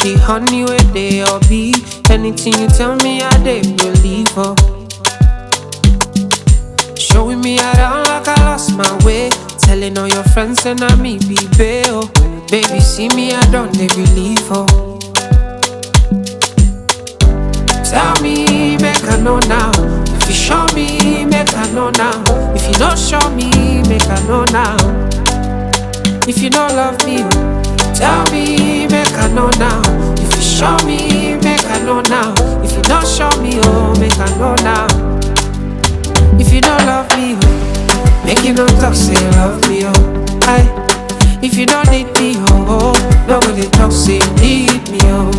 me the honey where they all be. Anything you tell me, I dey believe, oh. Showing me around like I lost my way. Telling all your friends and I me be bail. Baby, see me, I don't they believe, oh. Tell me, make I know now. If you show me, make I know now. If you don't show me, make I know now. If you don't love me, tell me, make I know now. If you show me, make I know now. If you don't show me, oh, make I know now. If you don't love me, oh, make you don't talk, say you love me, oh. Aye. If you don't need me, oh, nobody talk, say you need me, oh.